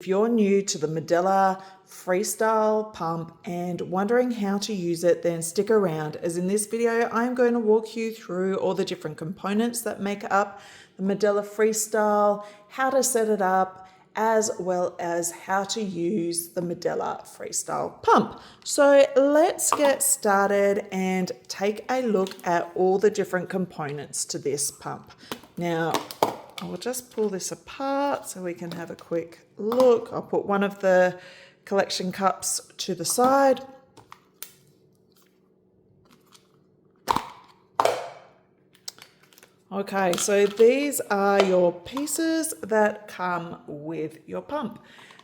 If you're new to the Medela Freestyle pump and wondering how to use it, then stick around, as in this video I'm going to walk you through all the different components that make up the Medela Freestyle, how to set it up, as well as how to use the Medela Freestyle pump. So let's get started and take a look at all the different components to this pump. Now, I'll just pull this apart so we can have a quick look. I'll put one of the collection cups to the side. Okay, so these are your pieces that come with your pump.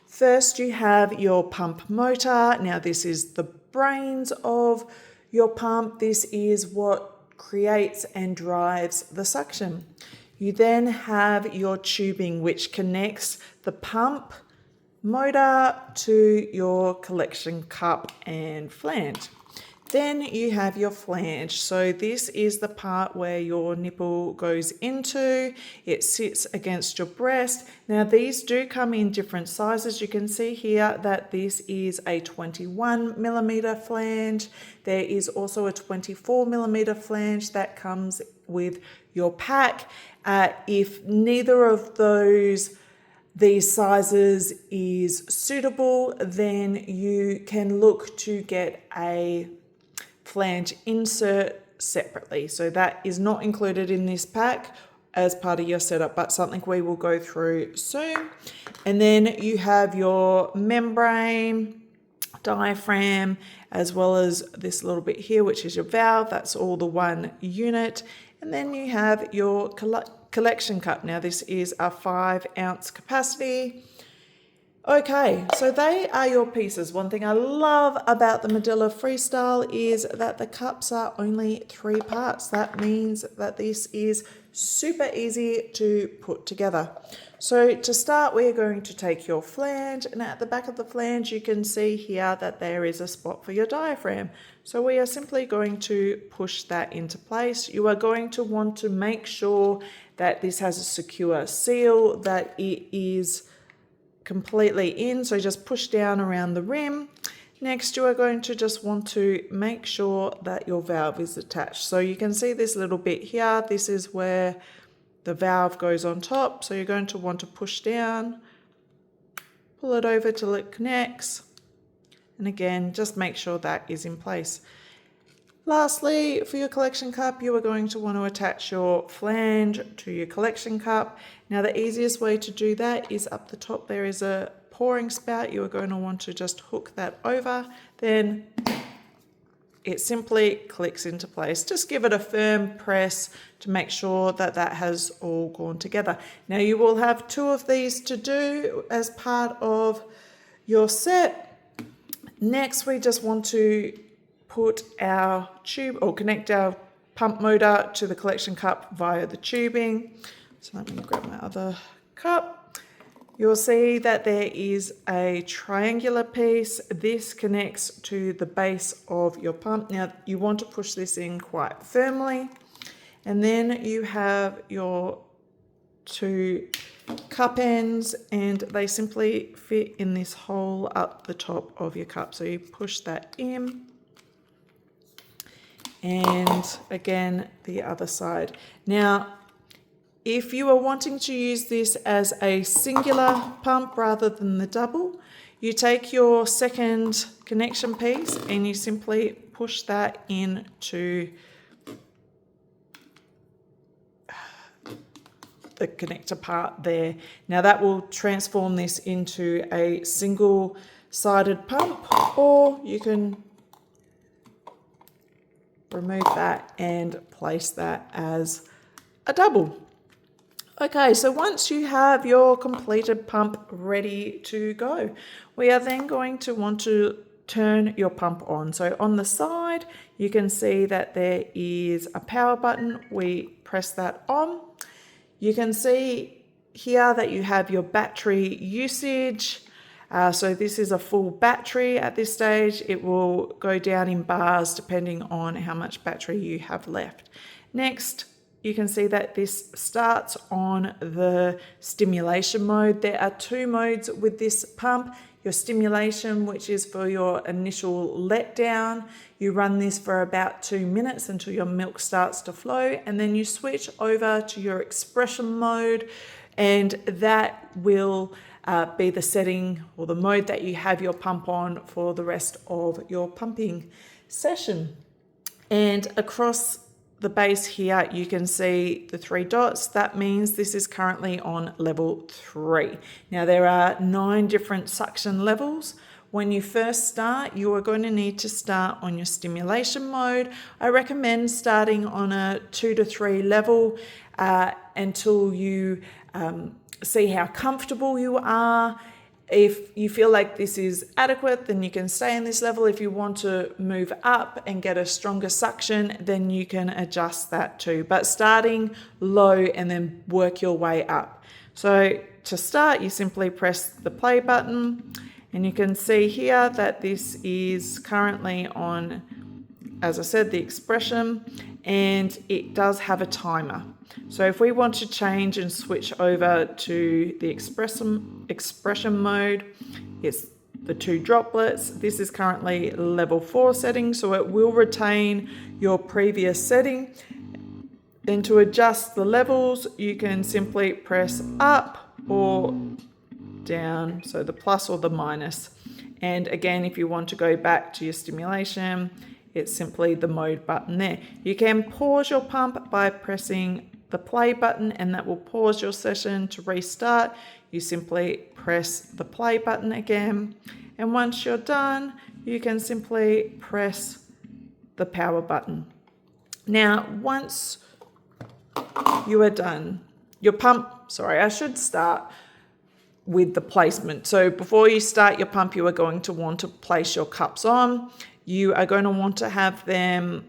First, you have your pump motor. Now, this is the brains of your pump. This is what creates and drives the suction. You then have your tubing, which connects the pump motor to your collection cup and flange. Then you have your flange. So this is the part where your nipple goes into. It sits against your breast. Now these do come in different sizes. You can see here that this is a 21mm flange. There is also a 24mm flange that comes with your pack. If neither of these sizes is suitable, then you can look to get a flange insert separately. So that is not included in this pack as part of your setup, but something we will go through soon. And then you have your membrane, diaphragm, as well as this little bit here, which is your valve. That's all the one unit. And then you have your collection cup. Now this is a 5-ounce capacity. Okay, so they are your pieces. One thing I love about the Medela Freestyle is that the cups are only 3 parts. That means that this is super easy to put together. So to start, we're going to take your flange, and at the back of the flange you can see here that there is a spot for your diaphragm. So we are simply going to push that into place. You are going to want to make sure that this has a secure seal, that it is completely in, so just push down around the rim. Next, you are going to just want to make sure that your valve is attached. So you can see this little bit here. This is where the valve goes on top. So you're going to want to push down, pull it over till it connects. And again, just make sure that is in place. Lastly, for your collection cup, you are going to want to attach your flange to your collection cup. Now, the easiest way to do that is up the top. There is a pouring spout. You are going to want to just hook that over. Then it simply clicks into place. Just give it a firm press to make sure that that has all gone together. Now, you will have 2 of these to do as part of your set. Next, we just want to put our tube or connect our pump motor to the collection cup via the tubing. So let me grab my other cup. You'll see that there is a triangular piece. This connects to the base of your pump. Now you want to push this in quite firmly. And then you have your 2 cup ends, and they simply fit in this hole up the top of your cup. So you push that in. And again, the other side. Now, if you are wanting to use this as a singular pump rather than the double, you take your second connection piece and you simply push that into the connector part there. Now that will transform this into a single-sided pump, or you can remove that and place that as a double. Okay, so once you have your completed pump ready to go, we are then going to want to turn your pump on. So on the side, you can see that there is a power button. We press that on. You can see here that you have your battery usage. So this is a full battery at this stage. It will go down in bars depending on how much battery you have left. Next, you can see that this starts on the stimulation mode. There are 2 modes with this pump. Your stimulation, which is for your initial letdown. You run this for about 2 minutes until your milk starts to flow, and then you switch over to your expression mode, and that will be the setting or the mode that you have your pump on for the rest of your pumping session. And across the base here, you can see the 3 dots. That means this is currently on level 3. Now there are 9 different suction levels. When you first start, you are going to need to start on your stimulation mode. I recommend starting on a 2 to 3 level until you see how comfortable you are. If you feel like this is adequate, then you can stay in this level. If you want to move up and get a stronger suction, then you can adjust that too. But starting low and then work your way up. So to start, you simply press the play button, and you can see here that this is currently on, as I said, the expression, and it does have a timer. So if we want to change and switch over to the expression mode, it's the 2 droplets. This is currently level 4 setting, so it will retain your previous setting. Then to adjust the levels, you can simply press up or down, so the plus or the minus. And again, if you want to go back to your stimulation, it's simply the mode button there. You can pause your pump by pressing the play button, and that will pause your session. To restart, you simply press the play button again, and once you're done, you can simply press the power button. Now, once you are done, your pump, I should start with the placement. So before you start your pump, you are going to want to place your cups on. You are going to want to have them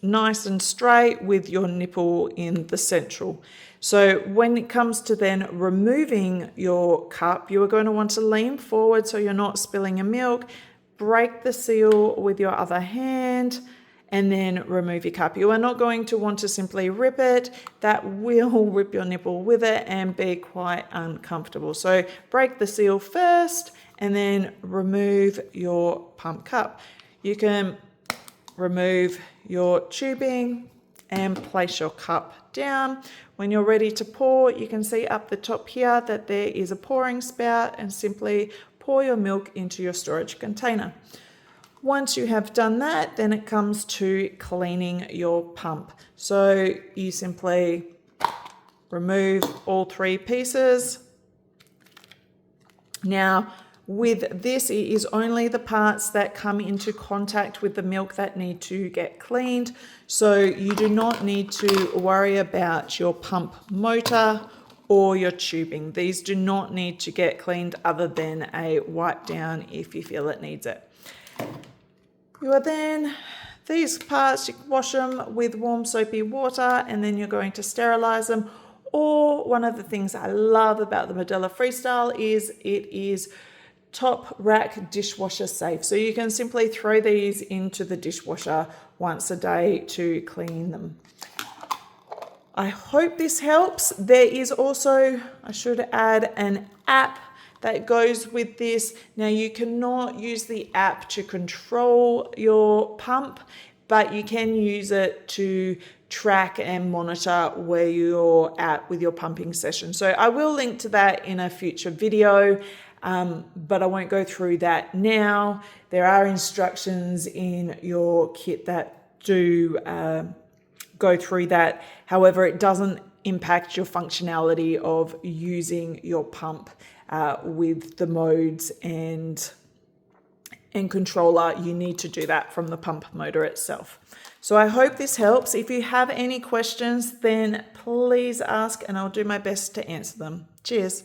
nice and straight with your nipple in the central. So when it comes to then removing your cup, you are going to want to lean forward so you're not spilling your milk, break the seal with your other hand, and then remove your cup. You are not going to want to simply rip it. That will rip your nipple with it and be quite uncomfortable. So break the seal first and then remove your pump cup. You can remove your tubing and place your cup down. When you're ready to pour, you can see up the top here that there is a pouring spout, and simply pour your milk into your storage container. Once you have done that, then it comes to cleaning your pump. So you simply remove all 3 pieces. Now, with this, it is only the parts that come into contact with the milk that need to get cleaned. So you do not need to worry about your pump motor or your tubing. These do not need to get cleaned other than a wipe down if you feel it needs it. You are then, these parts, you wash them with warm soapy water, and then you're going to sterilize them. Or one of the things I love about the Medela Freestyle is it is top rack dishwasher safe. So you can simply throw these into the dishwasher once a day to clean them. I hope this helps. There is also, I should add, an app that goes with this. Now, you cannot use the app to control your pump, but you can use it to track and monitor where you're at with your pumping session. So I will link to that in a future video, but I won't go through that now. There are instructions in your kit that do go through that. However, it doesn't impact your functionality of using your pump with the modes and controller. You need to do that from the pump motor itself. So I hope this helps. If you have any questions, then please ask and I'll do my best to answer them. Cheers.